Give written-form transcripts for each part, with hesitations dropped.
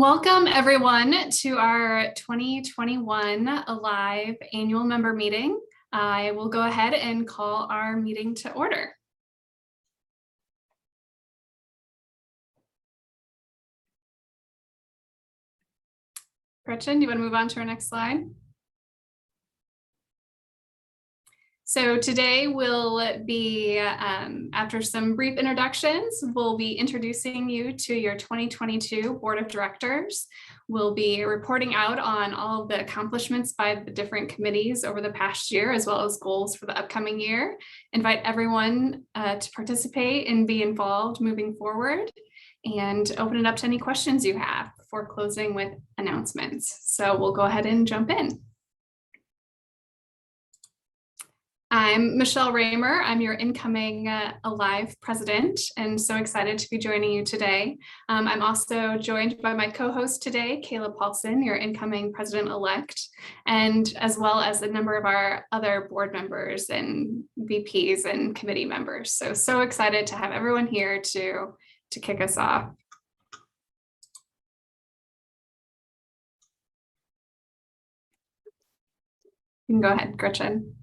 Welcome everyone to our 2021 Alive annual member meeting. I will go ahead and call our meeting to order. Gretchen, do you want to move on to our next slide? So today we'll be, after some brief introductions, we'll be introducing you to your 2022 Board of Directors. We'll be reporting out on all of the accomplishments by the different committees over the past year, as well as goals for the upcoming year. Invite everyone to participate and be involved moving forward, and open it up to any questions you have before closing with announcements. So we'll go ahead and jump in. I'm Michelle Raymer. I'm your incoming Alive president, and so excited to be joining you today. I'm also joined by my co-host today, Kayla Paulson, your incoming president-elect, and as well as a number of our other board members and VPs and committee members. So excited to have everyone here to kick us off. You can go ahead, Gretchen.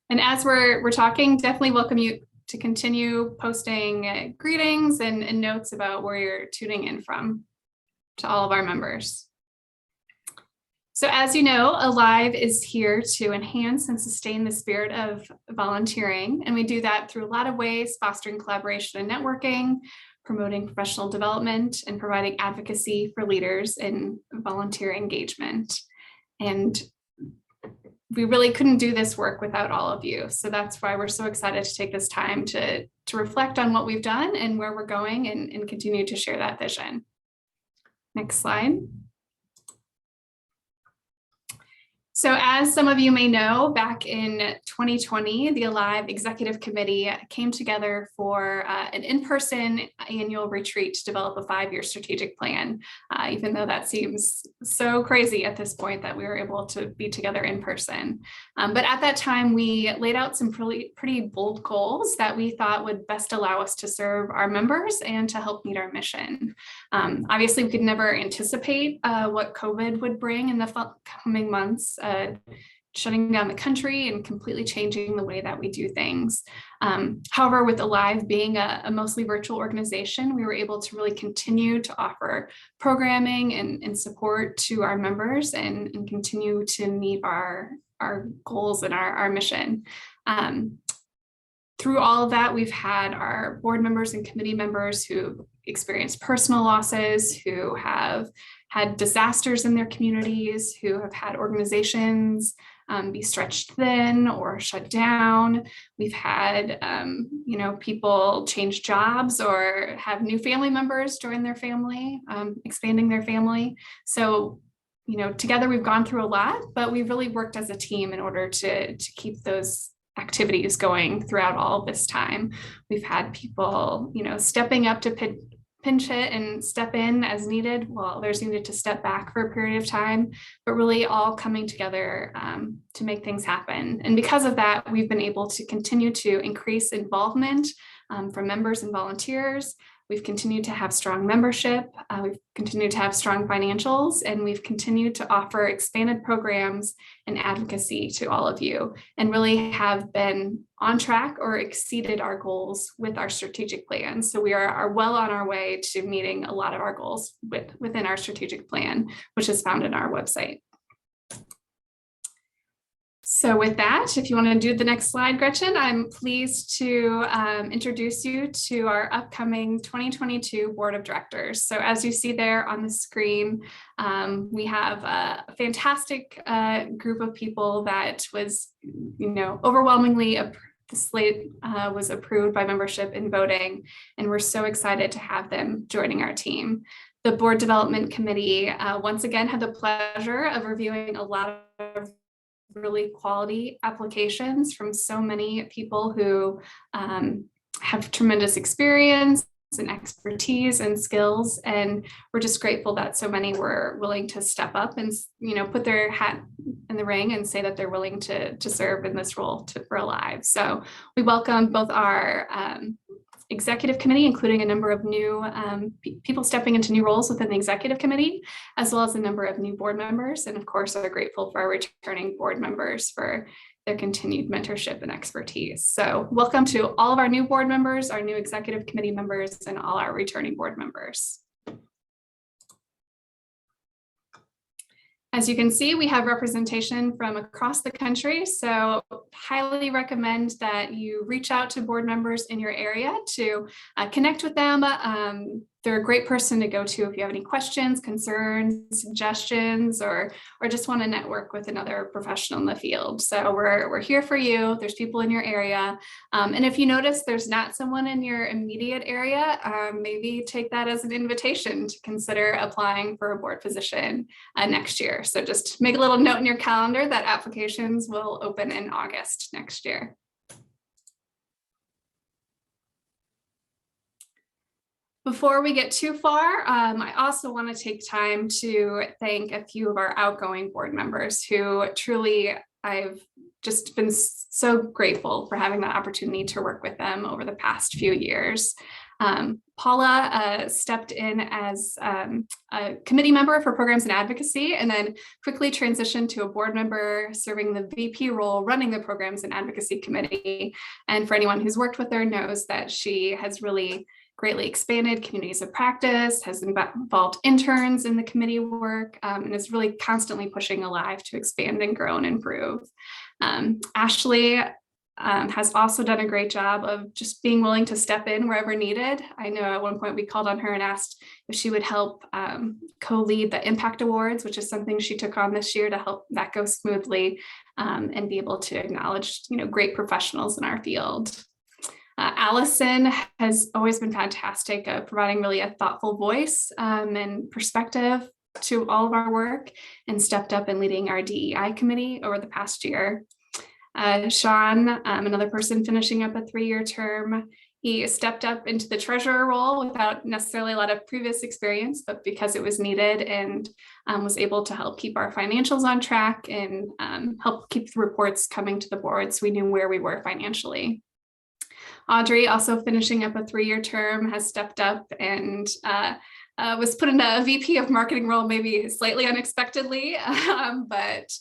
And as we're talking, definitely welcome you to continue posting greetings and notes about where you're tuning in from to all of our members. So as you know, Alive is here to enhance and sustain the spirit of volunteering. And we do that through a lot of ways: fostering collaboration and networking, promoting professional development, and providing advocacy for leaders in volunteer engagement. And we really couldn't do this work without all of you. So that's why we're so excited to take this time to reflect on what we've done and where we're going, and continue to share that vision. Next slide. So as some of you may know, back in 2020, the Alive Executive Committee came together for an in-person annual retreat to develop a 5-year strategic plan, even though that seems so crazy at this point that we were able to be together in person. But at that time, we laid out some pretty bold goals that we thought would best allow us to serve our members and to help meet our mission. Obviously, we could never anticipate what COVID would bring in the coming months, shutting down the country and completely changing the way that we do things. However, with Alive being a mostly virtual organization, we were able to really continue to offer programming and support to our members, and continue to meet our goals and our mission. Through all of that, we've had our board members and committee members who experienced personal losses, who have had disasters in their communities, who have had organizations be stretched thin or shut down. We've had people change jobs or have new family members join their family, expanding their family. So together we've gone through a lot, but we've really worked as a team in order to keep those activities going throughout all of this time. We've had people, stepping up to pinch hit and step in as needed, while others needed to step back for a period of time, but really all coming together to make things happen. And because of that, we've been able to continue to increase involvement from members and volunteers. We've continued to have strong membership, we've continued to have strong financials, and we've continued to offer expanded programs and advocacy to all of you, and really have been on track or exceeded our goals with our strategic plan. So we are well on our way to meeting a lot of our goals within our strategic plan, which is found in our website. So with that, if you want to do the next slide, Gretchen, I'm pleased to introduce you to our upcoming 2022 Board of Directors. So as you see there on the screen, we have a fantastic group of people that was, overwhelmingly the slate was approved by membership in voting, and we're so excited to have them joining our team. The Board Development Committee once again had the pleasure of reviewing a lot of really quality applications from so many people who have tremendous experience and expertise and skills, and we're just grateful that so many were willing to step up and put their hat in the ring and say that they're willing to serve in this role for Alive. So we welcome both our executive committee, including a number of new people stepping into new roles within the executive committee, as well as a number of new board members. And of course, are grateful for our returning board members for their continued mentorship and expertise. So welcome to all of our new board members, our new executive committee members, and all our returning board members. As you can see, we have representation from across the country, so highly recommend that you reach out to board members in your area to connect with them. They're a great person to go to if you have any questions, concerns, suggestions, or just want to network with another professional in the field. So we're here for you. There's people in your area. And if you notice there's not someone in your immediate area, maybe take that as an invitation to consider applying for a board position next year. So just make a little note in your calendar that applications will open in August next year. Before we get too far, I also want to take time to thank a few of our outgoing board members who truly I've just been so grateful for having that opportunity to work with them over the past few years. Paula stepped in as a committee member for programs and advocacy, and then quickly transitioned to a board member serving the VP role, running the programs and advocacy committee. And for anyone who's worked with her knows that she has really greatly expanded communities of practice, has involved interns in the committee work, and is really constantly pushing Alive to expand and grow and improve. Ashley has also done a great job of just being willing to step in wherever needed. I know at one point we called on her and asked if she would help co-lead the Impact Awards, which is something she took on this year to help that go smoothly and be able to acknowledge, great professionals in our field. Allison has always been fantastic at providing really a thoughtful voice and perspective to all of our work, and stepped up in leading our DEI committee over the past year. Sean, another person finishing up a 3-year term, he stepped up into the treasurer role without necessarily a lot of previous experience, but because it was needed, and was able to help keep our financials on track and help keep the reports coming to the board so we knew where we were financially. Audrey, also finishing up a 3-year term, has stepped up and was put in a VP of marketing role, maybe slightly unexpectedly, but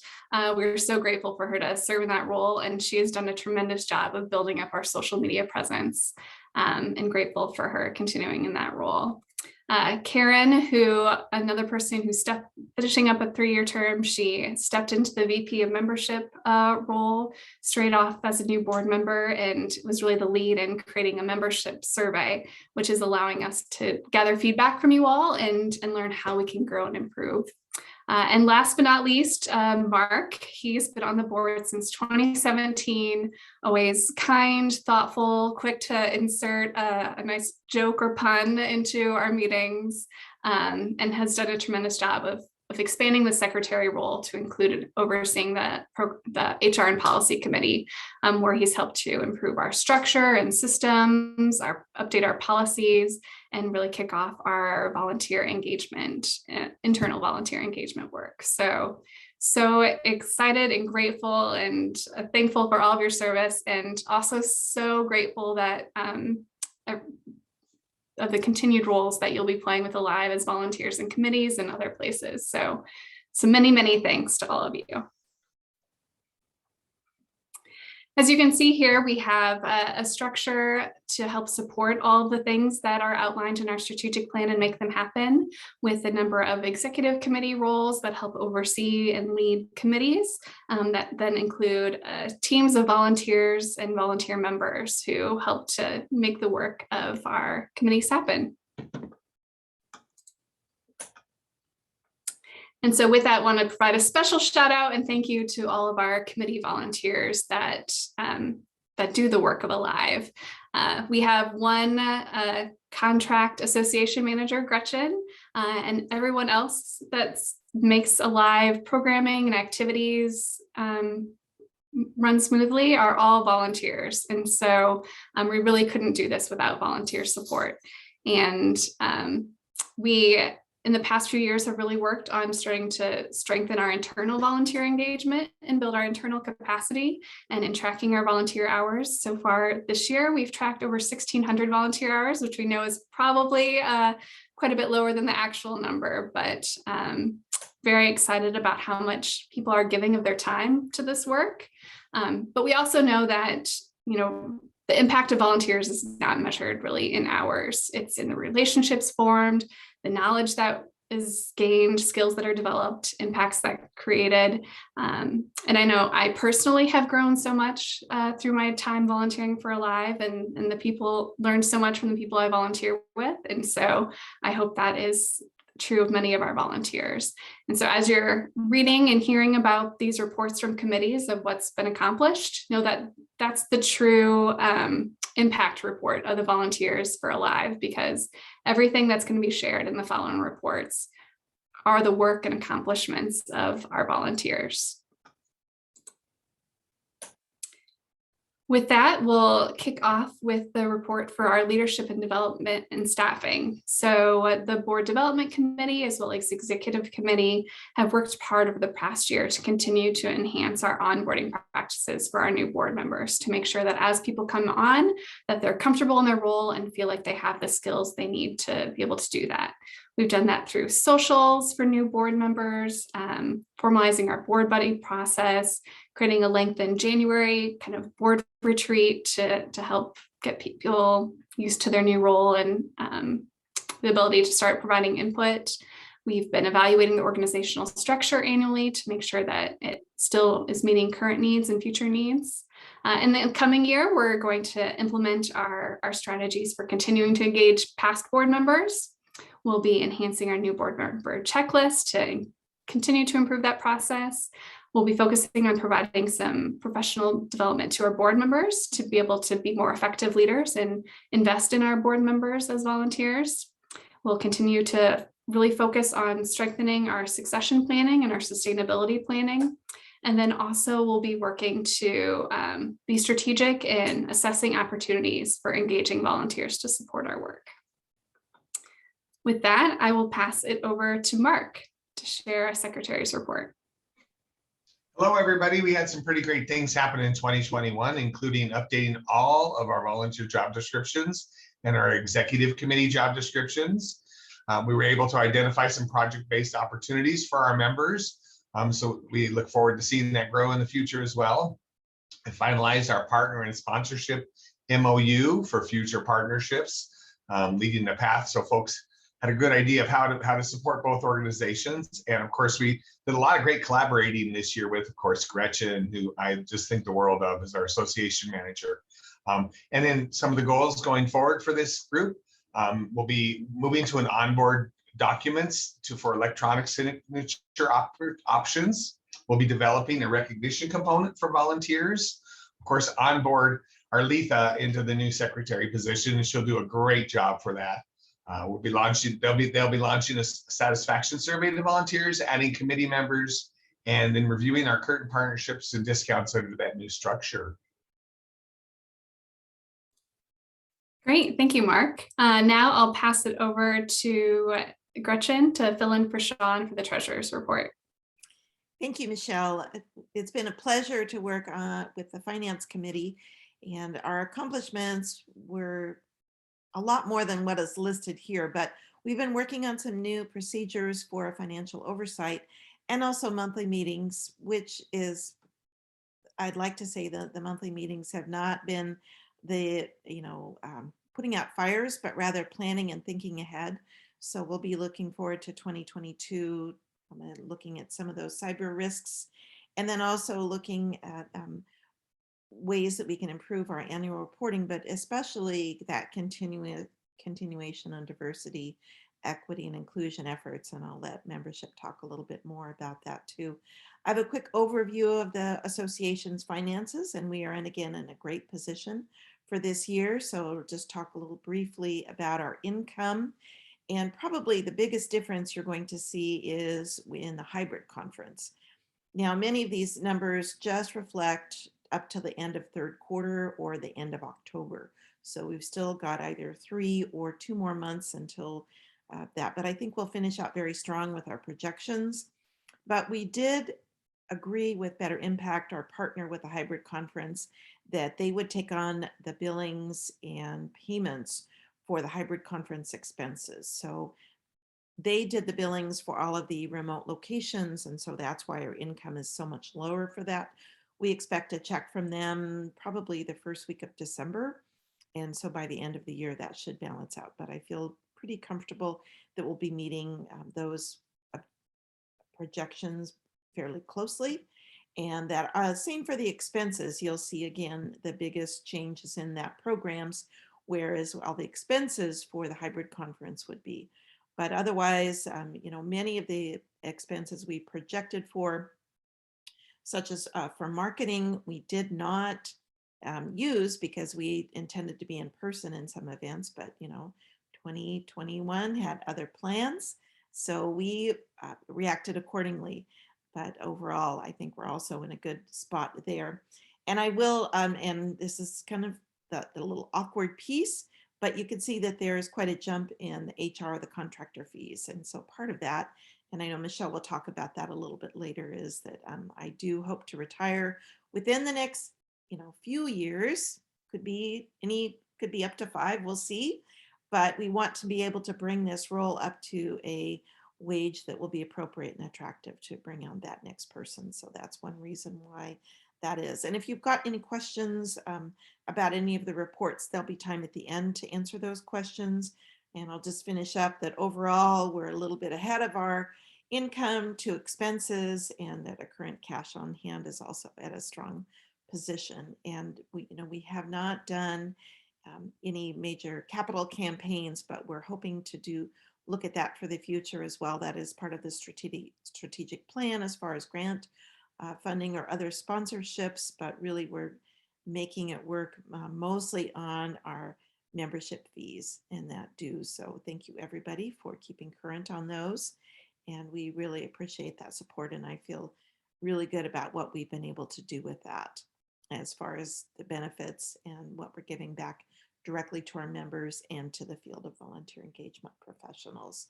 we're so grateful for her to serve in that role. And she has done a tremendous job of building up our social media presence, and grateful for her continuing in that role. Karen, another person who's finishing up a 3-year term, she stepped into the VP of membership role straight off as a new board member, and was really the lead in creating a membership survey, which is allowing us to gather feedback from you all and learn how we can grow and improve. And last but not least, Mark, he's been on the board since 2017, always kind, thoughtful, quick to insert a nice joke or pun into our meetings, and has done a tremendous job of expanding the secretary role to include overseeing the HR and policy committee, where he's helped to improve our structure and systems, update our policies, and really kick off our volunteer engagement, internal volunteer engagement work. So excited and grateful and thankful for all of your service, and also so grateful that of the continued roles that you'll be playing with Alive as volunteers in committees and other places. So many, many thanks to all of you. As you can see here, we have a structure to help support all of the things that are outlined in our strategic plan and make them happen, with a number of executive committee roles that help oversee and lead committees that then include teams of volunteers and volunteer members who help to make the work of our committees happen. And so with that, I want to provide a special shout out and thank you to all of our committee volunteers that do the work of Alive. We have one contract association manager, Gretchen, and everyone else that makes Alive programming and activities run smoothly are all volunteers. And so we really couldn't do this without volunteer support. And we in the past few years have really worked on starting to strengthen our internal volunteer engagement and build our internal capacity and in tracking our volunteer hours. So far this year, we've tracked over 1,600 volunteer hours, which we know is probably quite a bit lower than the actual number, but very excited about how much people are giving of their time to this work. But we also know that, the impact of volunteers is not measured really in hours. It's in the relationships formed, the knowledge that is gained, skills that are developed, impacts that are created. And I know I personally have grown so much through my time volunteering for Alive, and the people learned so much from the people I volunteer with. And so I hope that is true of many of our volunteers. And so as you're reading and hearing about these reports from committees of what's been accomplished, know that that's the true impact report of the volunteers for Alive, because everything that's going to be shared in the following reports are the work and accomplishments of our volunteers. With that, we'll kick off with the report for our leadership and development and staffing. So the Board Development Committee, as well as Executive Committee, have worked hard over the past year to continue to enhance our onboarding practices for our new board members, to make sure that as people come on, that they're comfortable in their role and feel like they have the skills they need to be able to do that. We've done that through socials for new board members, formalizing our board buddy process, creating a lengthened January kind of board retreat to help get people used to their new role and the ability to start providing input. We've been evaluating the organizational structure annually to make sure that it still is meeting current needs and future needs. In the coming year, we're going to implement our strategies for continuing to engage past board members. We'll be enhancing our new board member checklist to continue to improve that process. We'll be focusing on providing some professional development to our board members to be able to be more effective leaders and invest in our board members as volunteers. We'll continue to really focus on strengthening our succession planning and our sustainability planning. And then also we'll be working to be strategic in assessing opportunities for engaging volunteers to support our work. With that, I will pass it over to Mark to share our secretary's report. Hello, everybody. We had some pretty great things happen in 2021, including updating all of our volunteer job descriptions and our executive committee job descriptions. We were able to identify some project-based opportunities for our members. So we look forward to seeing that grow in the future as well. And finalized our partner and sponsorship MOU for future partnerships, leading the path so folks had a good idea of how to support both organizations. And of course, we did a lot of great collaborating this year with, of course, Gretchen, who I just think the world of as our association manager. And then some of the goals going forward for this group, we'll be moving to an onboard documents for electronic signature options. We'll be developing a recognition component for volunteers. Of course, onboard our Letha into the new secretary position, and she'll do a great job for that. We'll be launching, they'll be launching a satisfaction survey to volunteers, adding committee members, and then reviewing our current partnerships and discounts under that new structure. Great, thank you, Mark. Now I'll pass it over to Gretchen to fill in for Sean for the treasurer's report. Thank you, Michelle. It's been a pleasure to work with the Finance Committee, and our accomplishments were a lot more than what is listed here, but we've been working on some new procedures for financial oversight and also monthly meetings, which is, I'd like to say that the monthly meetings have not been the, putting out fires, but rather planning and thinking ahead. So we'll be looking forward to 2022, looking at some of those cyber risks, and then also looking at ways that we can improve our annual reporting, but especially that continuation on diversity, equity, and inclusion efforts. And I'll let membership talk a little bit more about that too. I have a quick overview of the association's finances, and we are again in a great position for this year. So I'll just talk a little briefly about our income. And probably the biggest difference you're going to see is in the hybrid conference. Now, many of these numbers just reflect up to the end of third quarter or the end of October. So we've still got either 3 or 2 more months until that. But I think we'll finish out very strong with our projections. But we did agree with Better Impact, our partner with the hybrid conference, that they would take on the billings and payments for the hybrid conference expenses. So they did the billings for all of the remote locations. And so that's why our income is so much lower for that. We expect a check from them probably the first week of December. And so by the end of the year, that should balance out. But I feel pretty comfortable that we'll be meeting those projections fairly closely. And that same for the expenses. You'll see again, the biggest changes in that programs, whereas all the expenses for the hybrid conference would be. But otherwise, many of the expenses we projected for, such as for marketing, we did not use because we intended to be in person in some events, but 2021 had other plans. So we reacted accordingly. But overall, I think we're also in a good spot there. And I will, and this is kind of the little awkward piece, but you can see that there is quite a jump in the HR, the contractor fees. And so part of that, and I know Michelle will talk about that a little bit later, is that I do hope to retire within the next, few years. Could be up to 5, we'll see. But we want to be able to bring this role up to a wage that will be appropriate and attractive to bring on that next person. So that's one reason why that is. And if you've got any questions about any of the reports, there'll be time at the end to answer those questions. And I'll just finish up that overall, we're a little bit ahead of our income to expenses, and that our current cash on hand is also at a strong position. And we have not done any major capital campaigns, but we're hoping to look at that for the future as well. That is part of the strategic plan as far as grant funding or other sponsorships, but really we're making it work mostly on our membership fees and that due. So thank you everybody for keeping current on those. And we really appreciate that support. And I feel really good about what we've been able to do with that as far as the benefits and what we're giving back directly to our members and to the field of volunteer engagement professionals.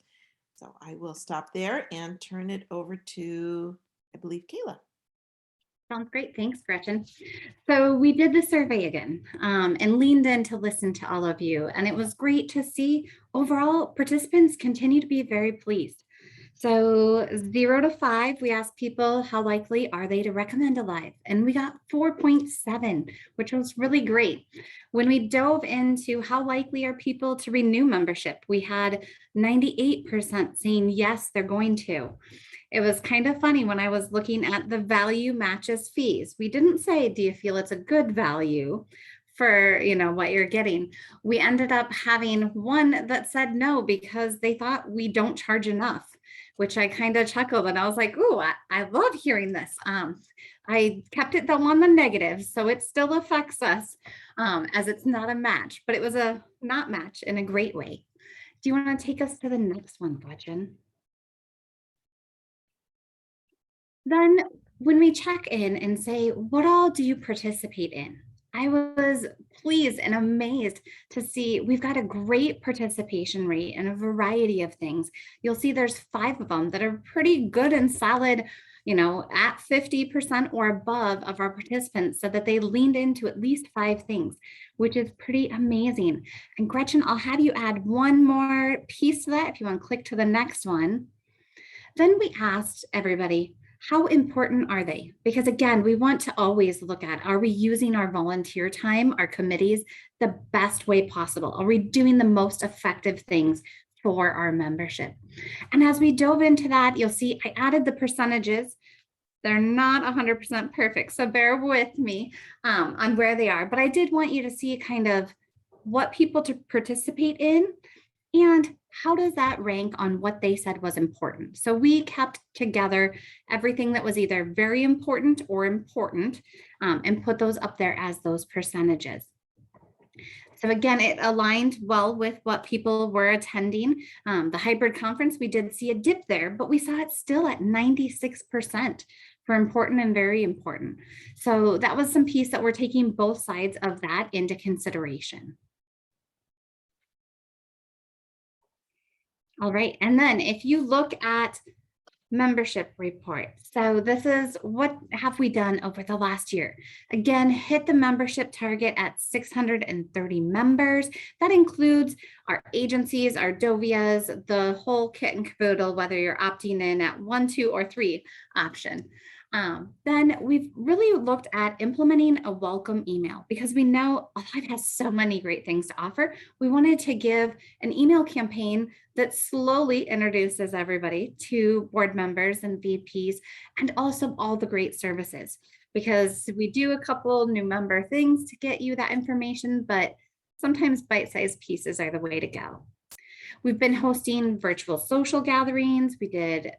So I will stop there and turn it over to, I believe, Kayla. Sounds great. Thanks, Gretchen. So we did the survey again and leaned in to listen to all of you. And it was great to see overall participants continue to be very pleased. So 0 to 5, we asked people how likely are they to recommend Alive, and we got 4.7, which was really great. When we dove into how likely are people to renew membership, we had 98% saying yes, they're going to. It was kind of funny when I was looking at the value matches fees. We didn't say, do you feel it's a good value for what you're getting? We ended up having one that said no because they thought we don't charge enough, which I kind of chuckled and I was like, ooh, I love hearing this. I kept it though on the negative, so it still affects us as it's not a match, but it was a not match in a great way. Do you want to take us to the next one, Gretchen? Then when we check in and say, what all do you participate in? I was pleased and amazed to see we've got a great participation rate in a variety of things. You'll see there's 5 of them that are pretty good and solid, at 50% or above of our participants said that they leaned into at least 5 things, which is pretty amazing. And Gretchen, I'll have you add one more piece to that if you want to click to the next one. Then we asked everybody, how important are they? Because again, we want to always look at, are we using our volunteer time, our committees, the best way possible? Are we doing the most effective things for our membership? And as we dove into that, you'll see I added the percentages. They're not 100% perfect, so bear with me on where they are. But I did want you to see kind of what people to participate in and how does that rank on what they said was important. So we kept together everything that was either very important or important and put those up there as those percentages. So again, it aligned well with what people were attending. The hybrid conference, we did see a dip there, but we saw it still at 96% for important and very important. So that was some piece that we're taking both sides of that into consideration. All right. And then if you look at membership report. So this is what have we done over the last year. Again, hit the membership target at 630 members. That includes our agencies, our Dovias, the whole kit and caboodle, whether you're opting in at 1, 2, or 3 option. Then we've really looked at implementing a welcome email because we know Alive has so many great things to offer. We wanted to give an email campaign that slowly introduces everybody to board members and VPs and also all the great services, because we do a couple new member things to get you that information, but sometimes bite-sized pieces are the way to go. We've been hosting virtual social gatherings. We did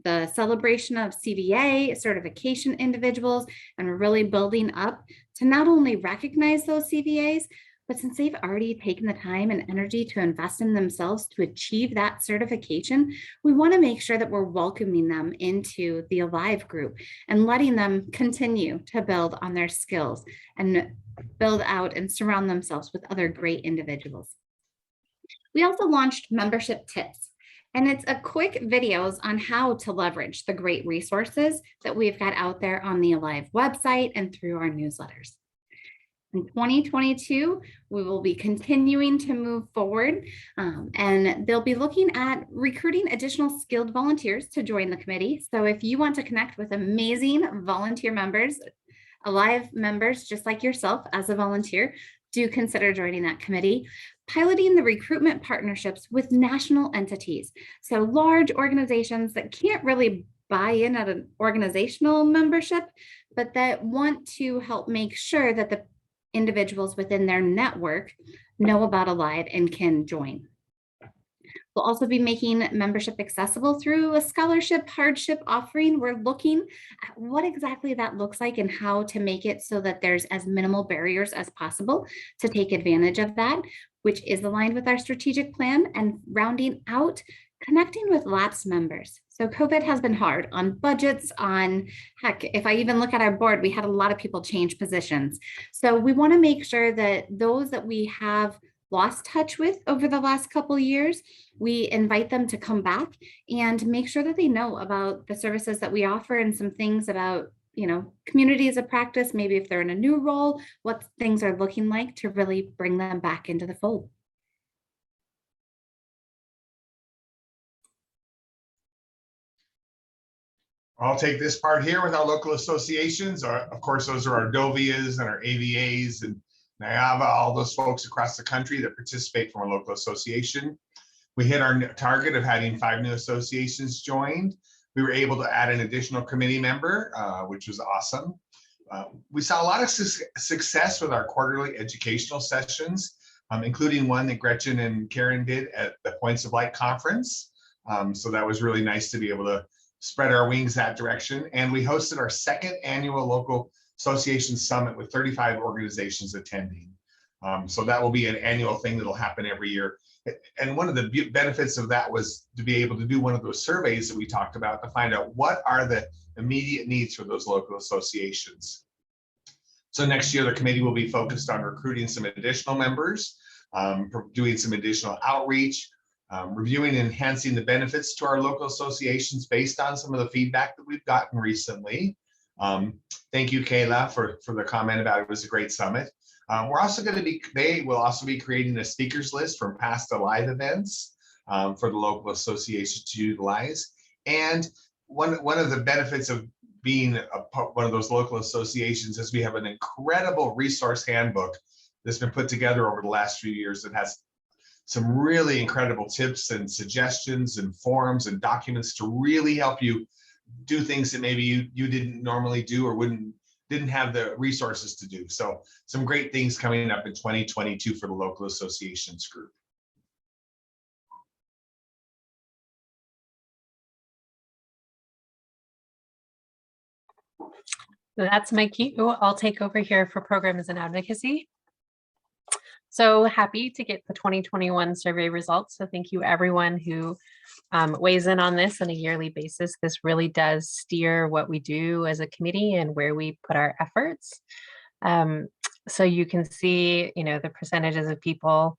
the celebration of CVA certification individuals, and we're really building up to not only recognize those CVAs, but since they've already taken the time and energy to invest in themselves to achieve that certification, we want to make sure that we're welcoming them into the Alive group and letting them continue to build on their skills and build out and surround themselves with other great individuals. We also launched membership tips. And it's a quick videos on how to leverage the great resources that we've got out there on the Alive website and through our newsletters. In 2022, we will be continuing to move forward, and they'll be looking at recruiting additional skilled volunteers to join the committee. So if you want to connect with amazing volunteer members, Alive members, just like yourself as a volunteer, do consider joining that committee. Piloting the recruitment partnerships with national entities. So large organizations that can't really buy in at an organizational membership, but that want to help make sure that the individuals within their network know about Alive and can join. We'll also be making membership accessible through a scholarship hardship offering. We're looking at what exactly that looks like and how to make it so that there's as minimal barriers as possible to take advantage of that, which is aligned with our strategic plan, and rounding out connecting with lapsed members. So COVID has been hard on budgets, on heck, if I even look at our board, we had a lot of people change positions. So we want to make sure that those that we have lost touch with over the last couple of years, we invite them to come back and make sure that they know about the services that we offer and some things about, you know, communities of practice, maybe if they're in a new role, what things are looking like to really bring them back into the fold. I'll take this part here with our local associations. Of course, those are our Dovias and our AVAs and NIAVA, all those folks across the country that participate from a local association. We hit our target of having 5 new associations joined. We were able to add an additional committee member, which was awesome. We saw a lot of success with our quarterly educational sessions, including one that Gretchen and Karen did at the Points of Light conference. So that was really nice to be able to spread our wings that direction. And we hosted our 2nd annual local association summit with 35 organizations attending. So that will be an annual thing that'll happen every year. And one of the benefits of that was to be able to do one of those surveys that we talked about to find out what are the immediate needs for those local associations. So next year, the committee will be focused on recruiting some additional members, doing some additional outreach, reviewing and enhancing the benefits to our local associations based on some of the feedback that we've gotten recently. Thank you, Kayla, for the comment about it was a great summit. We're also going to be, they will also be creating a speakers list from past Alive events for the local association to utilize. And one of the benefits of being one of those local associations is we have an incredible resource handbook that's been put together over the last few years that has some really incredible tips and suggestions and forms and documents to really help you do things that maybe you didn't normally do or didn't have the resources to do. So some great things coming up in 2022 for the local associations group. That's my cue. I'll take over here for programs and advocacy. So happy to get the 2021 survey results. So thank you everyone who weighs in on this on a yearly basis. This really does steer what we do as a committee and where we put our efforts. So you can see, you know, the percentages of people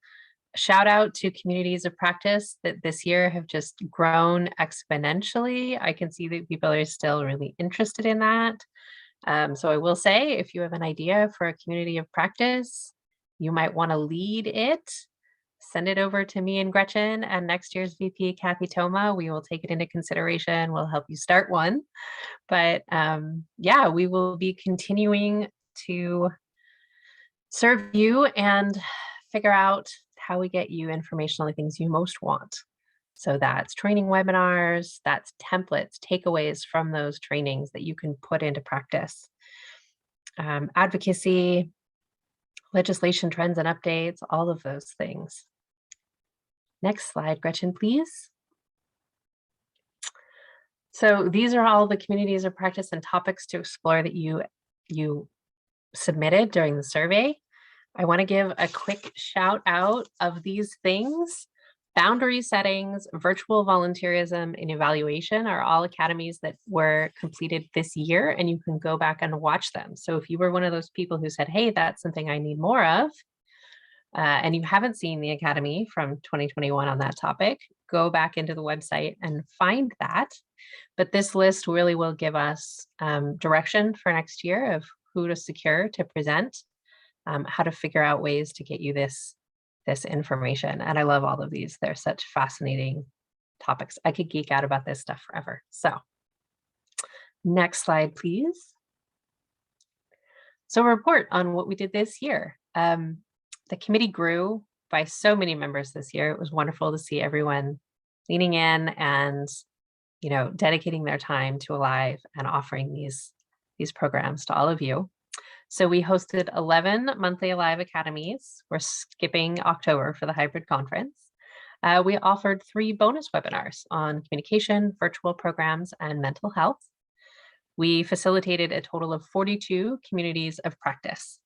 Shout out to communities of practice that this year have just grown exponentially. I can see that people are still really interested in that. So I will say, if you have an idea for a community of practice, you might want to lead it. Send it over to me and Gretchen and next year's VP, Kathy Toma. We will take it into consideration. We'll help you start one. But yeah, we will be continuing to serve you and figure out how we get you information on the things you most want. So that's training webinars, that's templates, takeaways from those trainings that you can put into practice. Advocacy, legislation trends and updates, all of those things. Next slide, Gretchen, please. So these are all the communities of practice and topics to explore that you submitted during the survey. I want to give a quick shout out of these things. Boundary settings, virtual volunteerism, and evaluation are all academies that were completed this year, and you can go back and watch them. So if you were one of those people who said, hey, that's something I need more of, and you haven't seen the academy from 2021 on that topic, go back into the website and find that. But this list really will give us direction for next year of who to secure to present, how to figure out ways to get you this information. And I love all of these. They're such fascinating topics. I could geek out about this stuff forever. So next slide, please. So a report on what we did this year. The committee grew by so many members this year. It was wonderful to see everyone leaning in and, you know, dedicating their time to Alive and offering these programs to all of you. So we hosted 11 monthly Alive Academies. We're skipping October for the hybrid conference. We offered 3 bonus webinars on communication, virtual programs, and mental health. We facilitated a total of 42 communities of practice.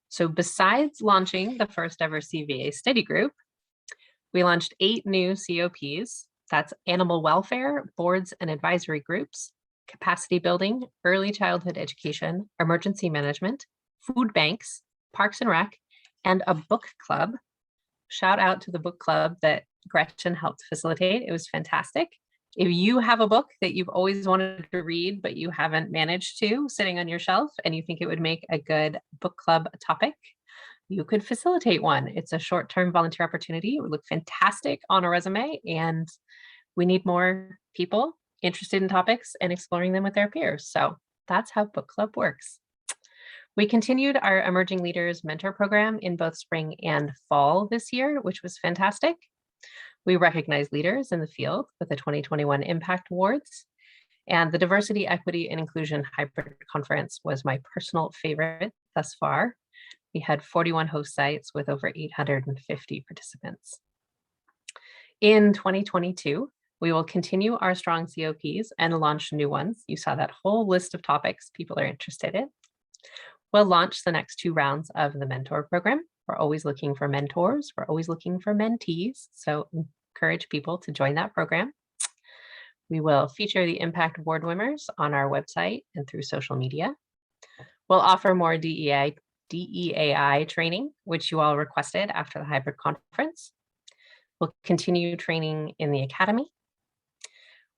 So besides launching the first ever CVA study group, we launched 8 new COPs. That's animal welfare, boards and advisory groups, capacity building, early childhood education, emergency management, food banks, parks and rec, and a book club. Shout out to the book club that Gretchen helped facilitate. It was fantastic. If you have a book that you've always wanted to read, but you haven't managed to sitting on your shelf, and you think it would make a good book club topic, you could facilitate one. It's a short-term volunteer opportunity. It would look fantastic on a resume, and we need more people interested in topics and exploring them with their peers. So that's how book club works. We continued our Emerging Leaders Mentor Program in both spring and fall this year, which was fantastic. We recognized leaders in the field with the 2021 Impact Awards, and the Diversity, Equity, and Inclusion Hybrid Conference was my personal favorite thus far. We had 41 host sites with over 850 participants. In 2022, we will continue our strong COPs and launch new ones. You saw that whole list of topics people are interested in. We'll launch the next 2 rounds of the mentor program. We're always looking for mentors. We're always looking for mentees. So encourage people to join that program. We will feature the Impact Award winners on our website and through social media. We'll offer more DEAI training, which you all requested after the hybrid conference. We'll continue training in the academy.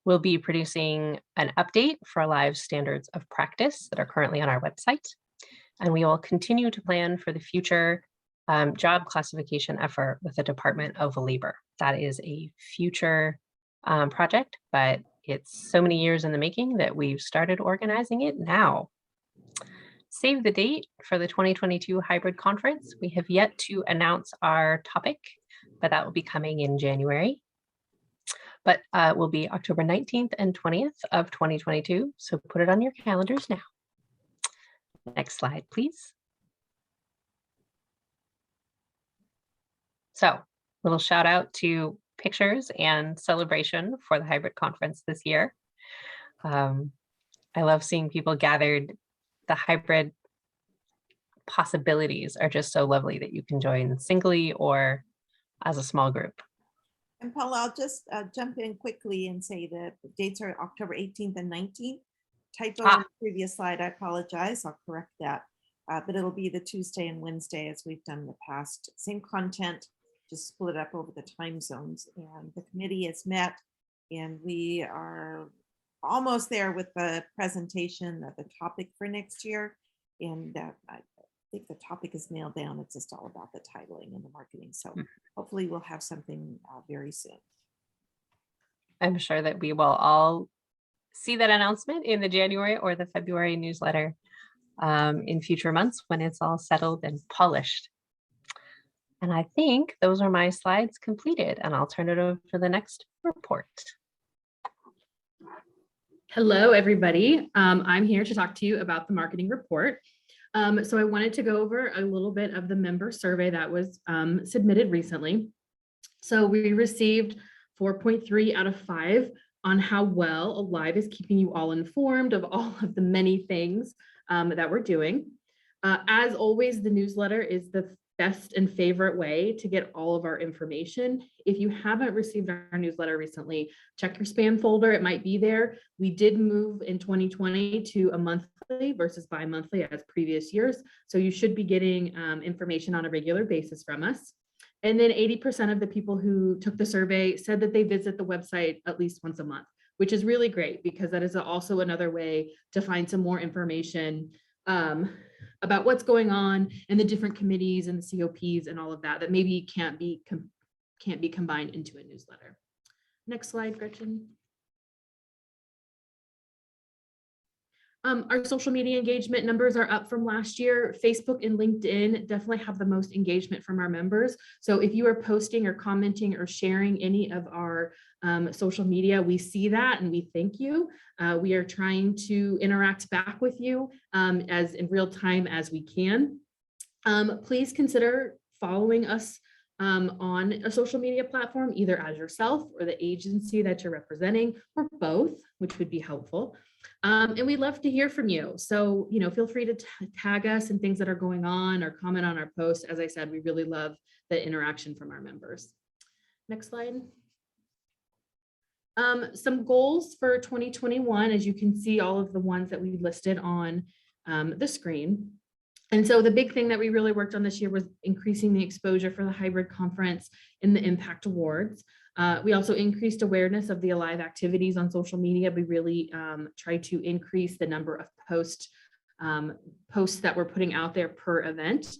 We'll be producing an update for Alive standards of practice that are currently on our website. And we will continue to plan for the future job classification effort with the Department of Labor. That is a future project, but it's so many years in the making that we've started organizing it now. Save the date for the 2022 hybrid conference. We have yet to announce our topic, but that will be coming in January. But it will be October 19th and 20th of 2022. So put it on your calendars now. Next slide, please. So little shout out to pictures and celebration for the hybrid conference this year. I love seeing people gathered. The hybrid possibilities are just so lovely that you can join singly or as a small group. And Paula, I'll just jump in quickly and say that the dates are October 18th and 19th. Typo on the previous slide, I apologize, I'll correct that. But it'll be the Tuesday and Wednesday as we've done in the past. Same content, just split up over the time zones. And the committee has met, and we are almost there with the presentation of the topic for next year. And I think the topic is nailed down. It's just all about the titling and the marketing. So hopefully we'll have something very soon. I'm sure that we will all see that announcement in the January or the February newsletter in future months when it's all settled and polished. And I think those are my slides completed, and I'll turn it over to the next report. Hello, everybody. I'm here to talk to you about the marketing report. So I wanted to go over a little bit of the member survey that was submitted recently. So we received 4.3 out of 5 on how well Alive is keeping you all informed of all of the many things that we're doing. As always, the newsletter is the best and favorite way to get all of our information. If you haven't received our newsletter recently, check your spam folder. It might be there. We did move in 2020 to a monthly versus bi-monthly as previous years. So you should be getting information on a regular basis from us. And then 80% of the people who took the survey said that they visit the website at least once a month, which is really great because that is also another way to find some more information about what's going on and the different committees and the COPs and all of that maybe can't be combined into a newsletter. Next slide, Gretchen. Our social media engagement numbers are up from last year. Facebook and LinkedIn definitely have the most engagement from our members. So if you are posting or commenting or sharing any of our social media, we see that and we thank you. We are trying to interact back with you as in real time as we can. Please consider following us on a social media platform, either as yourself or the agency that you're representing, or both, which would be helpful. And we'd love to hear from you. So, feel free to tag us and things that are going on or comment on our posts. As I said, we really love the interaction from our members. Next slide. Some goals for 2021, as you can see, all of the ones that we listed on the screen. And so the big thing that we really worked on this year was increasing the exposure for the hybrid conference in the Impact Awards. We also increased awareness of the Alive activities on social media. We really tried to increase the number of posts that we're putting out there per event.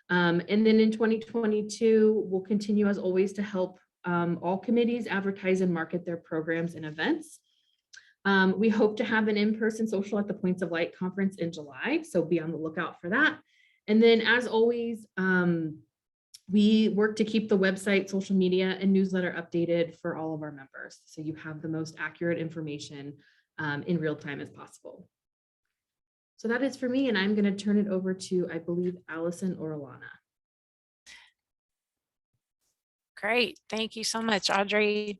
And then in 2022, we'll continue as always to help all committees advertise and market their programs and events. We hope to have an in-person social at the Points of Light conference in July, so be on the lookout for that. And then as always, we work to keep the website, social media, and newsletter updated for all of our members, so you have the most accurate information in real time as possible. So that is for me, and I'm going to turn it over to, I believe, Allison or Alana. Great. Thank you so much, Audrey.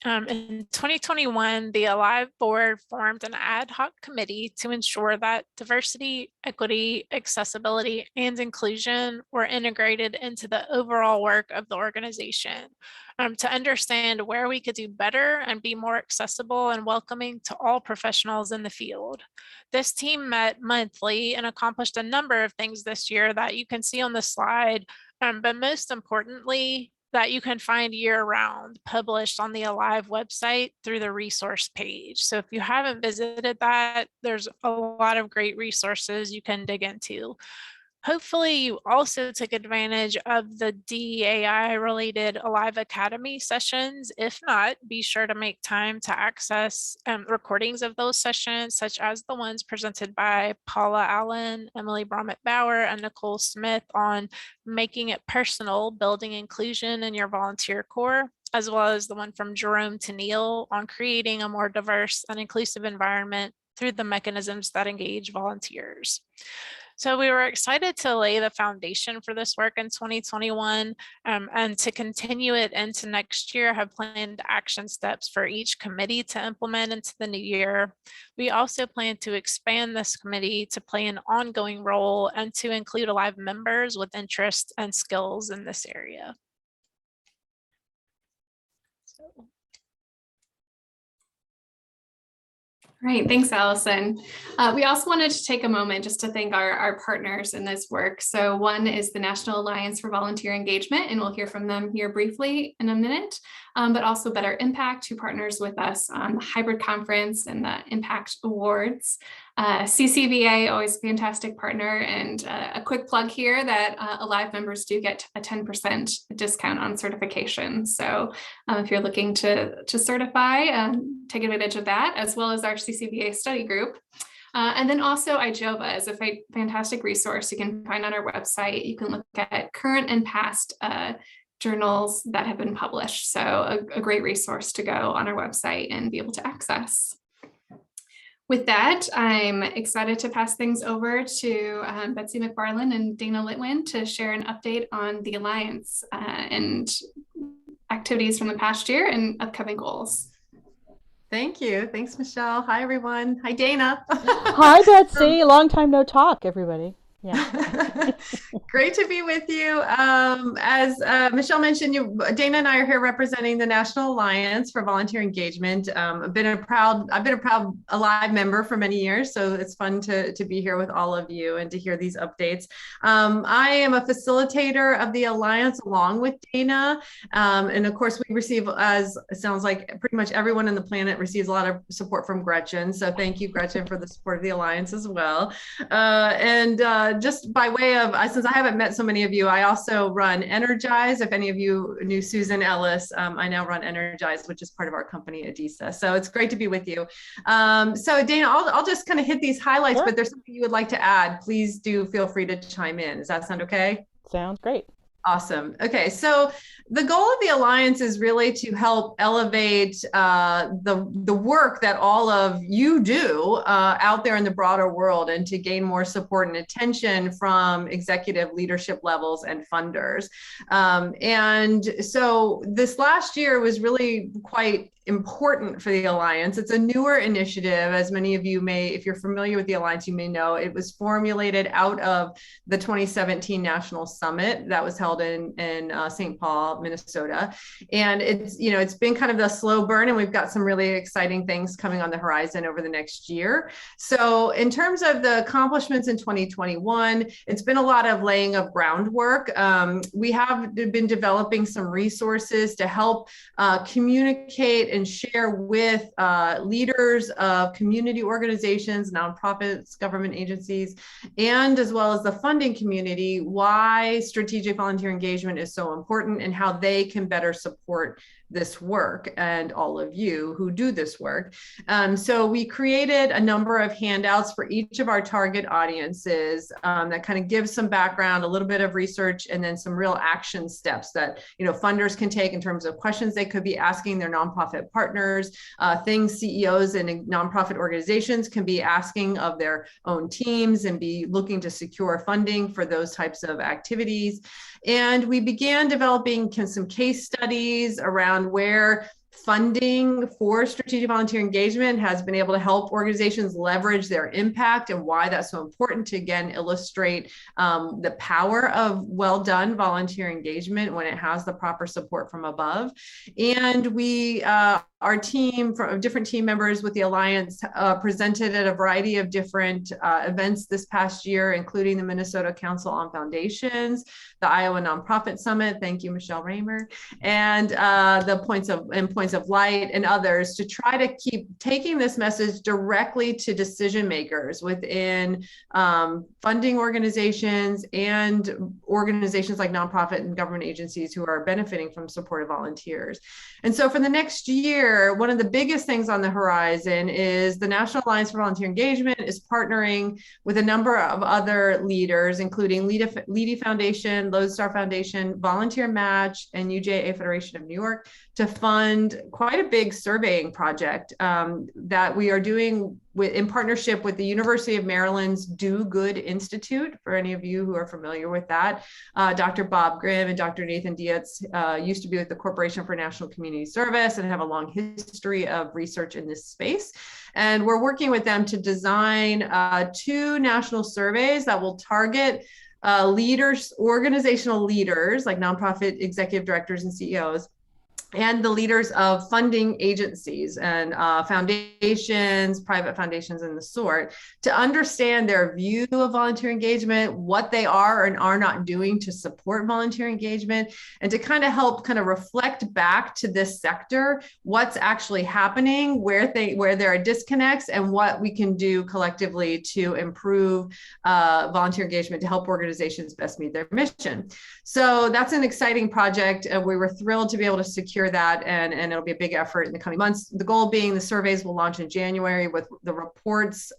In 2021, the Alive board formed an ad hoc committee to ensure that diversity, equity, accessibility, and inclusion were integrated into the overall work of the organization to understand where we could do better and be more accessible and welcoming to all professionals in the field. This team met monthly and accomplished a number of things this year that you can see on the slide, but most importantly, that you can find year-round, published on the Alive website through the resource page. So if you haven't visited that, there's a lot of great resources you can dig into. Hopefully you also took advantage of the DEAI related Alive Academy sessions. If not, be sure to make time to access recordings of those sessions, such as the ones presented by Paula Allen, Emily Bromett-Bauer, and Nicole Smith on making it personal, building inclusion in your volunteer corps, as well as the one from Jerome Tennille on creating a more diverse and inclusive environment through the mechanisms that engage volunteers. So we were excited to lay the foundation for this work in 2021 and to continue it into next year, have planned action steps for each committee to implement into the new year. We also plan to expand this committee to play an ongoing role and to include Alive members with interests and skills in this area. Great, thanks, Allison. We also wanted to take a moment just to thank our partners in this work. So one is the National Alliance for Volunteer Engagement, and we'll hear from them here briefly in a minute, but also Better Impact, who partners with us on the hybrid conference and the Impact Awards. CCVA, always a fantastic partner, and a quick plug here that Alive members do get a 10% discount on certification. So if you're looking to certify, take advantage of that, as well as our CCVA study group. And then also IJOVA is a fantastic resource you can find on our website. You can look at current and past journals that have been published. So a great resource to go on our website and be able to access. With that, I'm excited to pass things over to Betsy McFarland and Dana Litwin to share an update on the Alliance and activities from the past year and upcoming goals. Thank you. Thanks, Michelle. Hi, everyone. Hi, Dana. Hi, Betsy. Long time no talk, everybody. Yeah. Great to be with you. As Michelle mentioned, Dana and I are here representing the National Alliance for Volunteer Engagement. I've been a proud Alive member for many years, so it's fun to be here with all of you and to hear these updates. I am a facilitator of the Alliance along with Dana, and of course we receive, as it sounds like pretty much everyone on the planet receives a lot of support from Gretchen. So thank you, Gretchen, for the support of the Alliance as well. Just by way of, since I haven't met so many of you, I also run Energize. If any of you knew Susan Ellis, I now run Energize, which is part of our company, Adisa. So it's great to be with you. So Dana, I'll just kind of hit these highlights, Sure. But there's something you would like to add, please do feel free to chime in. Does that sound okay? Sounds great. Awesome. Okay, so the goal of the Alliance is really to help elevate the work that all of you do out there in the broader world, and to gain more support and attention from executive leadership levels and funders. And so this last year was really quite important for the Alliance. It's a newer initiative, as many of you may, if you're familiar with the Alliance, you may know. It was formulated out of the 2017 National Summit that was held in St. Paul, Minnesota. And it's been kind of a slow burn, and we've got some really exciting things coming on the horizon over the next year. So in terms of the accomplishments in 2021, it's been a lot of laying of groundwork. We have been developing some resources to help communicate and share with leaders of community organizations, nonprofits, government agencies, and as well as the funding community, why strategic volunteer engagement is so important and how they can better support this work and all of you who do this work. So we created a number of handouts for each of our target audiences that kind of gives some background, a little bit of research, and then some real action steps that funders can take in terms of questions they could be asking their nonprofit partners, things CEOs and nonprofit organizations can be asking of their own teams and be looking to secure funding for those types of activities. And we began developing some case studies around where funding for strategic volunteer engagement has been able to help organizations leverage their impact, and why that's so important to, again, illustrate the power of well done volunteer engagement when it has the proper support from above. And we, our team, from different team members with the Alliance, presented at a variety of different events this past year, including the Minnesota Council on Foundations, the Iowa Nonprofit Summit, thank you, Michelle Raymer, and the Points of Light and others, to try to keep taking this message directly to decision makers within funding organizations and organizations like nonprofit and government agencies who are benefiting from support of volunteers. And so for the next year, one of the biggest things on the horizon is the National Alliance for Volunteer Engagement is partnering with a number of other leaders, including Leedy Foundation, Lodestar Foundation, Volunteer Match, and UJA Federation of New York, to fund quite a big surveying project that we are doing in partnership with the University of Maryland's Do Good Institute. For any of you who are familiar with that, Dr. Bob Grimm and Dr. Nathan Dietz used to be with the Corporation for National Community Service and have a long history of research in this space. And we're working with them to design 2 national surveys that will target leaders, organizational leaders like nonprofit executive directors and CEOs, and the leaders of funding agencies and foundations, private foundations and the sort, to understand their view of volunteer engagement, what they are and are not doing to support volunteer engagement, and to kind of help reflect back to this sector what's actually happening, where there are disconnects, and what we can do collectively to improve volunteer engagement to help organizations best meet their mission. So that's an exciting project. We were thrilled to be able to secure that, and it'll be a big effort in the coming months. The goal being the surveys will launch in January, with the reports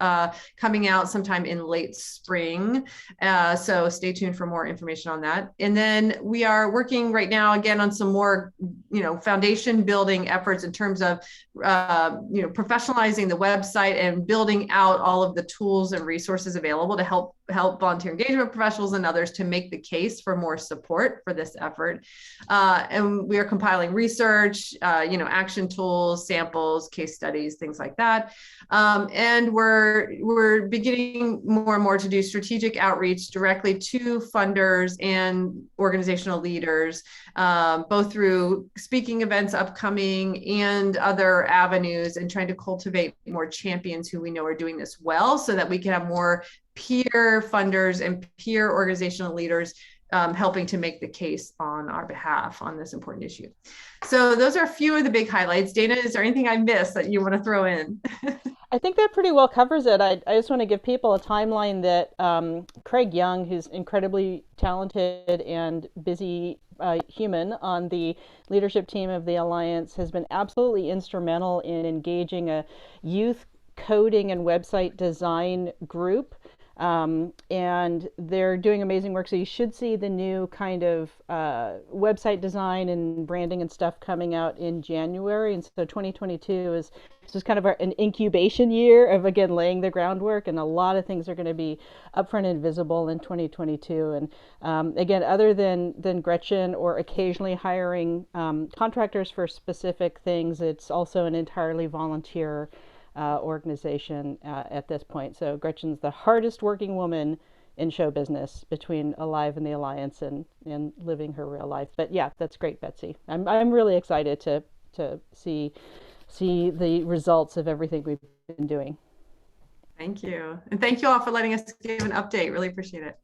coming out sometime in late spring. So stay tuned for more information on that. And then we are working right now again on some more, foundation building efforts in terms of, professionalizing the website and building out all of the tools and resources available to help volunteer engagement professionals and others to make the case for more support for this effort. And we are compiling research, action tools, samples, case studies, things like that. And we're beginning more and more to do strategic outreach directly to funders and organizational leaders, both through speaking events upcoming and other avenues, and trying to cultivate more champions who we know are doing this well, so that we can have more peer funders and peer organizational leaders helping to make the case on our behalf on this important issue. So those are a few of the big highlights. Dana, is there anything I missed that you want to throw in? I think that pretty well covers it. I just want to give people a timeline that Craig Young, who's incredibly talented and busy human on the leadership team of the Alliance, has been absolutely instrumental in engaging a youth coding and website design group. And they're doing amazing work. So you should see the new kind of website design and branding and stuff coming out in January. And so 2022 is just kind of an incubation year of, again, laying the groundwork. And a lot of things are going to be upfront and visible in 2022. And again, other than Gretchen or occasionally hiring contractors for specific things, it's also an entirely volunteer organization at this point. So Gretchen's the hardest working woman in show business between Alive and the Alliance and living her real life. But yeah, that's great, Betsy. I'm really excited to see the results of everything we've been doing. Thank you. And thank you all for letting us give an update. Really appreciate it.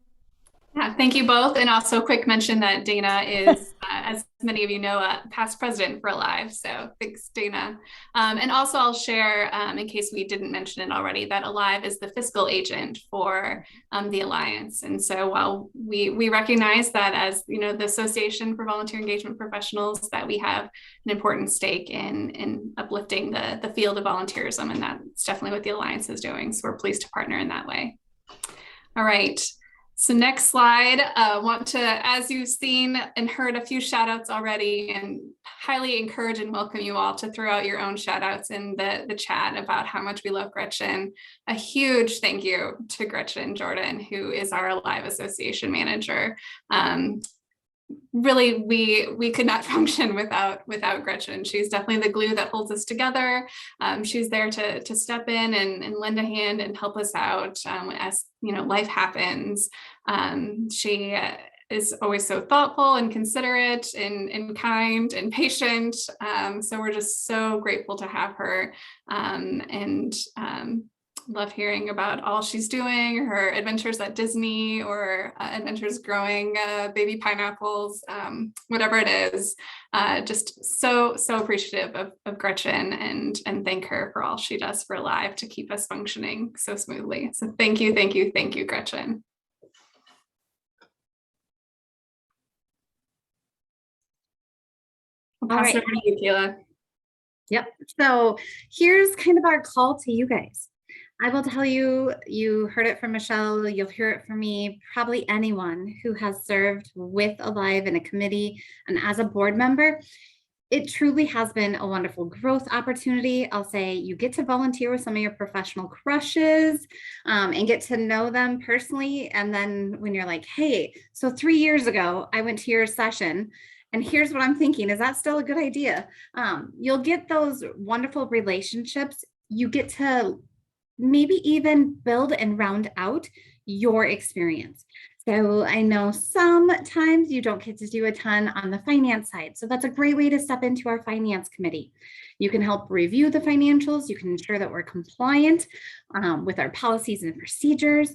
Yeah, thank you both. And also a quick mention that Dana is, as many of you know, a past president for Alive. So thanks, Dana. And also I'll share, in case we didn't mention it already, that Alive is the fiscal agent for the Alliance. And so while we recognize that as, the Association for Volunteer Engagement Professionals, that we have an important stake in uplifting the field of volunteerism, and that's definitely what the Alliance is doing. So we're pleased to partner in that way. All right. So next slide, want to, as you've seen and heard a few shout outs already, and highly encourage and welcome you all to throw out your own shout outs in the chat about how much we love Gretchen. A huge thank you to Gretchen Jordan, who is our Alive Association manager. Really, we could not function without Gretchen. She's definitely the glue that holds us together. She's there to step in and lend a hand and help us out as life happens. She is always so thoughtful and considerate and kind and patient. So we're just so grateful to have her, and love hearing about all she's doing, her adventures at Disney or adventures growing baby pineapples, whatever it is. Just so appreciative of Gretchen, and thank her for all she does for Alive to keep us functioning so smoothly. So thank you, Gretchen. I'll pass it over to you, Kayla. Yep. So here's kind of our call to you guys. I will tell you, you heard it from Michelle, you'll hear it from me, probably anyone who has served with Alive in a committee and as a board member. It truly has been a wonderful growth opportunity. I'll say you get to volunteer with some of your professional crushes and get to know them personally. And then when you're like, hey, so 3 years ago, I went to your session and here's what I'm thinking, is that still a good idea? You'll get those wonderful relationships. You get to maybe even build and round out your experience. So I know sometimes you don't get to do a ton on the finance side. So that's a great way to step into our finance committee. You can help review the financials. You can ensure that we're compliant with our policies and procedures.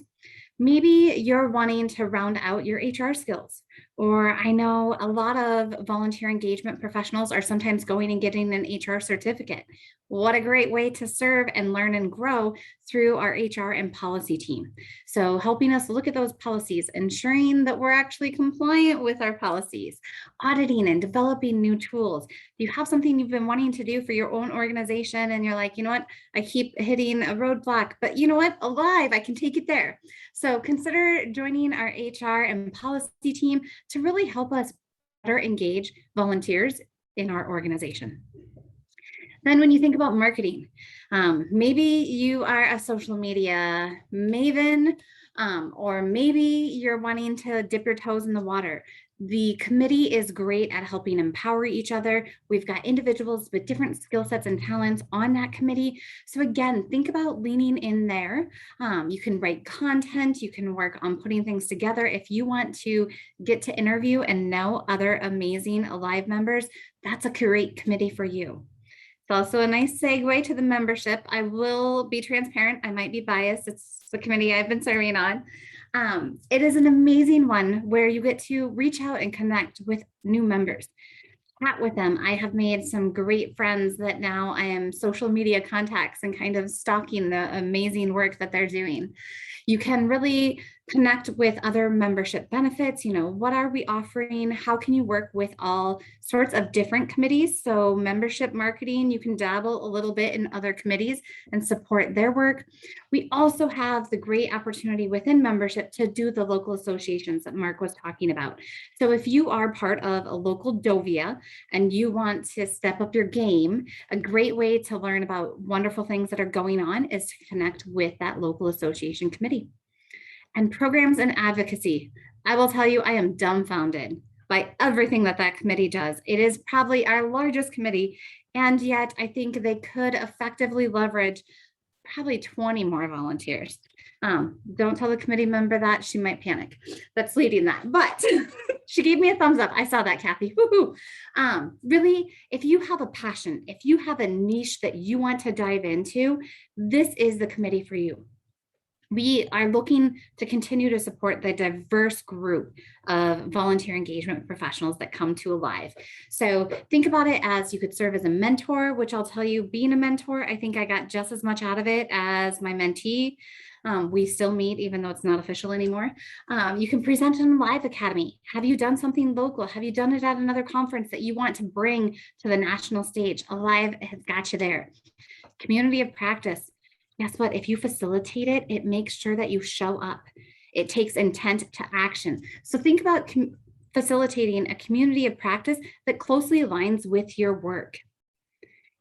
Maybe you're wanting to round out your HR skills, or I know a lot of volunteer engagement professionals are sometimes going and getting an HR certificate. What a great way to serve and learn and grow through our HR and policy team. So helping us look at those policies, ensuring that we're actually compliant with our policies, auditing and developing new tools. If you have something you've been wanting to do for your own organization and you're like, you know what, I keep hitting a roadblock, but you know what, Alive, I can take it there. So consider joining our HR and policy team to really help us better engage volunteers in our organization. Then when you think about marketing, maybe you are a social media maven, or maybe you're wanting to dip your toes in the water. The committee is great at helping empower each other. We've got individuals with different skill sets and talents on that committee. So again, think about leaning in there. You can write content, you can work on putting things together. If you want to get to interview and know other amazing Alive members, that's a great committee for you. It's also a nice segue to the membership. I will be transparent. I might be biased. It's the committee I've been serving on. It is an amazing one where you get to reach out and connect with new members, chat with them. I have made some great friends that now I am social media contacts and kind of stalking the amazing work that they're doing. You can really connect with other membership benefits. You know, what are we offering? How can you work with all sorts of different committees? So membership marketing, you can dabble a little bit in other committees and support their work. We also have the great opportunity within membership to do the local associations that Mark was talking about. So if you are part of a local Dovia and you want to step up your game, a great way to learn about wonderful things that are going on is to connect with that local association committee. And programs and advocacy. I will tell you, I am dumbfounded by everything that that committee does. It is probably our largest committee, and yet I think they could effectively leverage probably 20 more volunteers. Don't tell the committee member that, she might panic. That's leading that, but she gave me a thumbs up. I saw that, Kathy. Woo-hoo. Really, if you have a passion, if you have a niche that you want to dive into, this is the committee for you. We are looking to continue to support the diverse group of volunteer engagement professionals that come to Alive. So think about it as you could serve as a mentor, which I'll tell you, being a mentor, I think I got just as much out of it as my mentee. We still meet, even though it's not official anymore. You can present in Alive Academy. Have you done something local? Have you done it at another conference that you want to bring to the national stage? Alive has got you there. Community of practice. Guess what? If you facilitate it, it makes sure that you show up. It takes intent to action. So think about facilitating a community of practice that closely aligns with your work.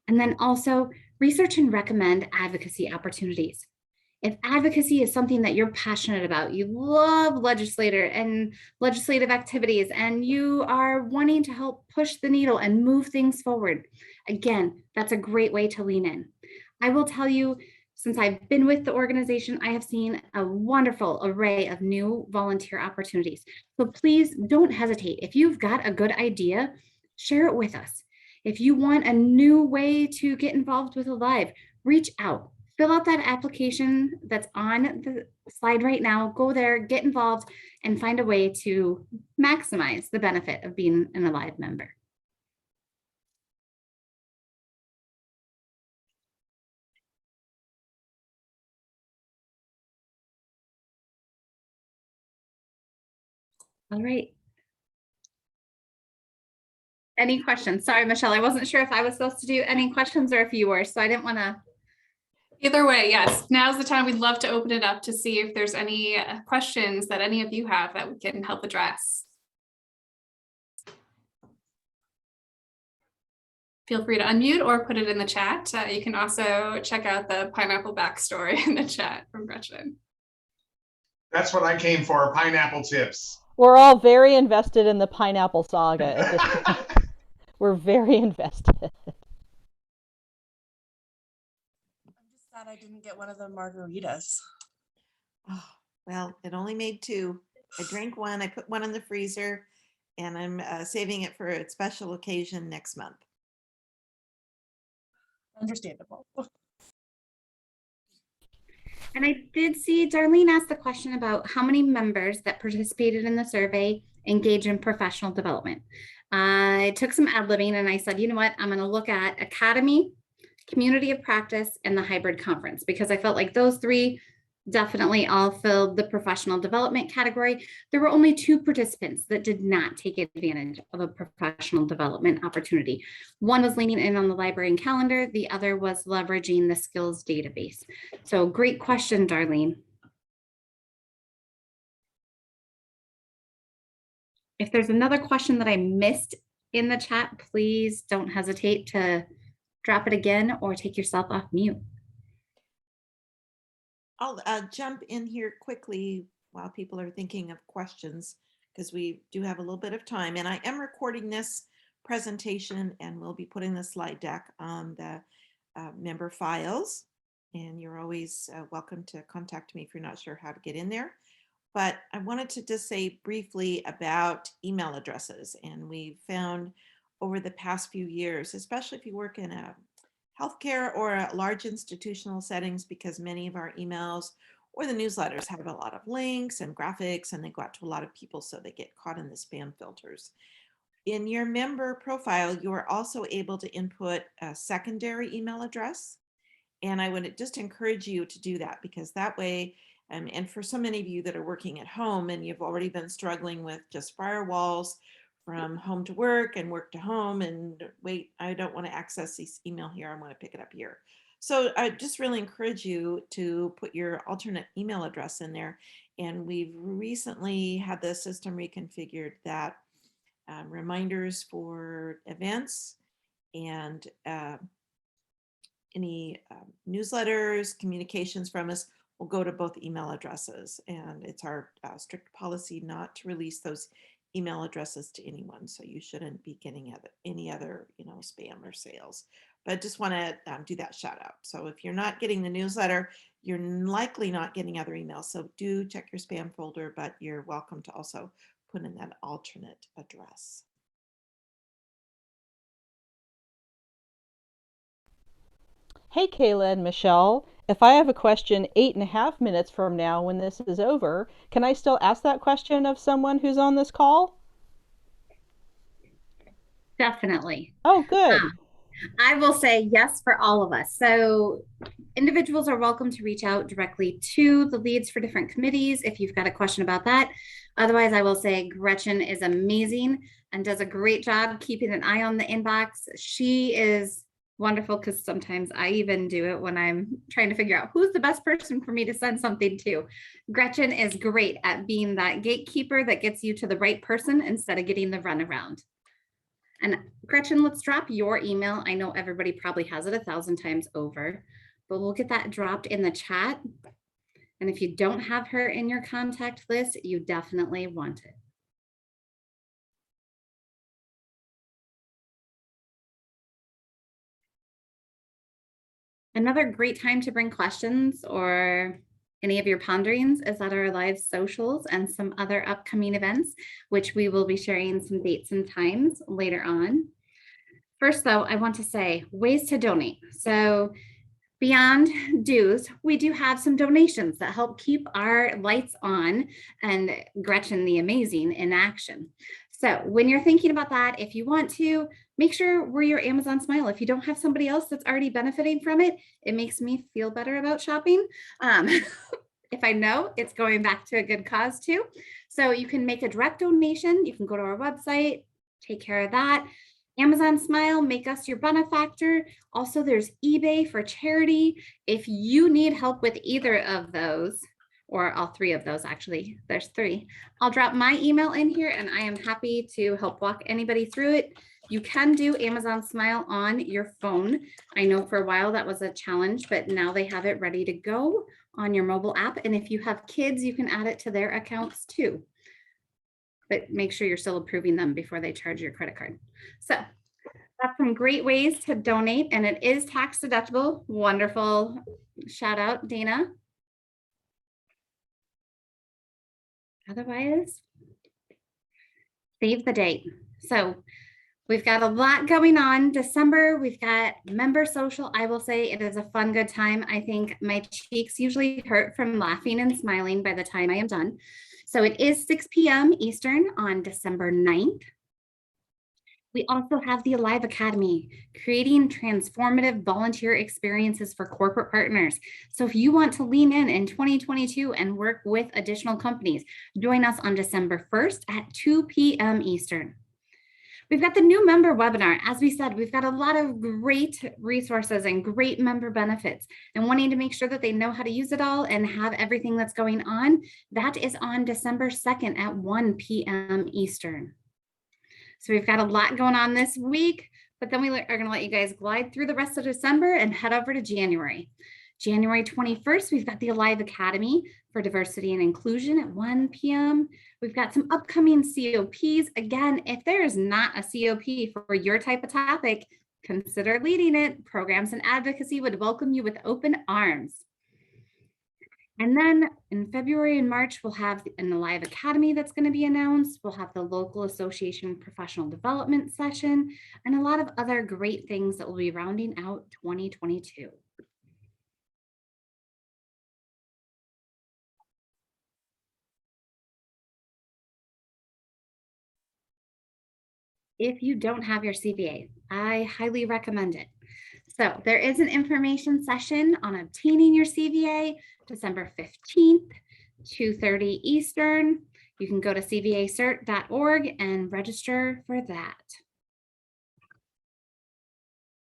And then also research and recommend advocacy opportunities. If advocacy is something that you're passionate about, you love legislative activities, and you are wanting to help push the needle and move things forward, again, that's a great way to lean in. I will tell you, since I've been with the organization, I have seen a wonderful array of new volunteer opportunities. So please don't hesitate. If you've got a good idea, share it with us. If you want a new way to get involved with Alive, reach out. Fill out that application that's on the slide right now. Go there, get involved, and find a way to maximize the benefit of being an Alive member. All right. Any questions? Sorry, Michelle, I wasn't sure if I was supposed to do any questions or if you were, so I didn't want to. Either way, yes, now's the time. We'd love to open it up to see if there's any questions that any of you have that we can help address. Feel free to unmute or put it in the chat. You can also check out the pineapple backstory in the chat from Gretchen. That's what I came for, pineapple tips. We're all very invested in the pineapple saga at this point. We're very invested. I'm just sad I didn't get one of the margaritas. Oh, well, it only made two. I drank one, I put one in the freezer, and I'm saving it for a special occasion next month. Understandable. And I did see Darlene asked the question about how many members that participated in the survey engage in professional development. I took some ad-libbing and I said, you know what, I'm going to look at Academy, Community of Practice, and the hybrid conference, because I felt like those three definitely all filled the professional development category. There were only 2 participants that did not take advantage of a professional development opportunity. One was leaning in on the library and calendar. The other was leveraging the skills database. So great question, Darlene. If there's another question that I missed in the chat, please don't hesitate to drop it again or take yourself off mute. I'll jump in here quickly while people are thinking of questions, because we do have a little bit of time. And I am recording this presentation and we'll be putting the slide deck on the member files. And you're always welcome to contact me if you're not sure how to get in there. But I wanted to just say briefly about email addresses. And we've found over the past few years, especially if you work in a healthcare or a large institutional settings, because many of our emails or the newsletters have a lot of links and graphics, and they go out to a lot of people, so they get caught in the spam filters. In your member profile, you are also able to input a secondary email address. And I would just encourage you to do that, because that way, and for so many of you that are working at home and you've already been struggling with just firewalls from home to work and work to home, and wait, I don't want to access this email here, I want to pick it up here. So I just really encourage you to put your alternate email address in there. And we've recently had the system reconfigured that reminders for events and any newsletters, communications from us will go to both email addresses. And it's our strict policy not to release those email addresses to anyone. So you shouldn't be getting any other, spam or sales. But I just want to do that shout out. So if you're not getting the newsletter, you're likely not getting other emails. So do check your spam folder, but you're welcome to also put in that alternate address. Hey, Kayla and Michelle, if I have a question 8.5 minutes from now when this is over, can I still ask that question of someone who's on this call? Definitely. Oh, good. I will say yes for all of us. So individuals are welcome to reach out directly to the leads for different committees if you've got a question about that. Otherwise, I will say Gretchen is amazing and does a great job keeping an eye on the inbox. She is wonderful, because sometimes I even do it when I'm trying to figure out who's the best person for me to send something to. Gretchen is great at being that gatekeeper that gets you to the right person instead of getting the runaround. And Gretchen, let's drop your email. I know everybody probably has it 1,000 times over, but we'll get that dropped in the chat. And if you don't have her in your contact list, you definitely want it. Another great time to bring questions or any of your ponderings is at our live socials and some other upcoming events, which we will be sharing some dates and times later on. First, though, I want to say ways to donate. So beyond dues, we do have some donations that help keep our lights on and Gretchen the Amazing in action. So when you're thinking about that, if you want to, make sure we're your Amazon Smile. If you don't have somebody else that's already benefiting from it, it makes me feel better about shopping. If I know it's going back to a good cause too. So you can make a direct donation. You can go to our website, take care of that. Amazon Smile, make us your benefactor. Also, there's eBay for charity. If you need help with either of those, or all 3 of those, actually, there's 3. I'll drop my email in here and I am happy to help walk anybody through it. You can do Amazon Smile on your phone. I know for a while that was a challenge, but now they have it ready to go on your mobile app. And if you have kids, you can add it to their accounts too. But make sure you're still approving them before they charge your credit card. So that's some great ways to donate, and it is tax deductible. Wonderful. Shout out, Dana. Otherwise, save the date. So we've got a lot going on. December, we've got member social. I will say it is a fun, good time. I think my cheeks usually hurt from laughing and smiling by the time I am done. So it is 6 p.m. Eastern on December 9th. We also have the Alive Academy, creating transformative volunteer experiences for corporate partners. So if you want to lean in 2022 and work with additional companies, join us on December 1st at 2 p.m. Eastern. We've got the new member webinar. As we said, we've got a lot of great resources and great member benefits, and wanting to make sure that they know how to use it all and have everything that's going on. That is on December 2nd at 1 p.m. Eastern. So we've got a lot going on this week, but then we are going to let you guys glide through the rest of December and head over to January. January 21st, we've got the Alive Academy for Diversity and Inclusion at 1 p.m. We've got some upcoming COPs. Again, if there is not a COP for your type of topic, consider leading it. Programs and Advocacy would welcome you with open arms. And then in February and March, we'll have an Alive Academy that's going to be announced. We'll have the local association professional development session and a lot of other great things that will be rounding out 2022. If you don't have your CVA, I highly recommend it. So there is an information session on obtaining your CVA, December 15th, 2:30 Eastern. You can go to cvacert.org and register for that.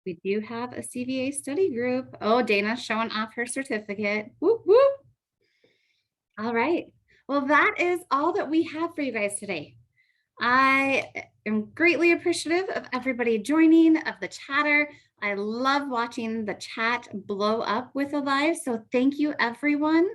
We do have a CVA study group. Oh, Dana's showing off her certificate. Whoop, whoop. All right. Well, that is all that we have for you guys today. I am greatly appreciative of everybody joining, of the chatter. I love watching the chat blow up with Alive. So thank you, everyone.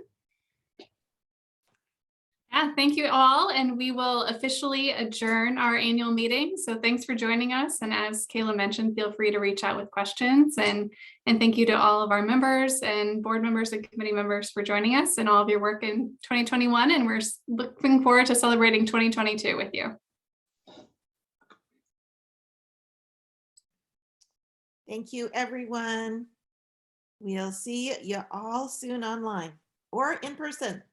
Yeah, thank you all. And we will officially adjourn our annual meeting. So thanks for joining us. And as Kayla mentioned, feel free to reach out with questions. And thank you to all of our members and board members and committee members for joining us and all of your work in 2021. And we're looking forward to celebrating 2022 with you. Thank you, everyone. We'll see you all soon online or in person.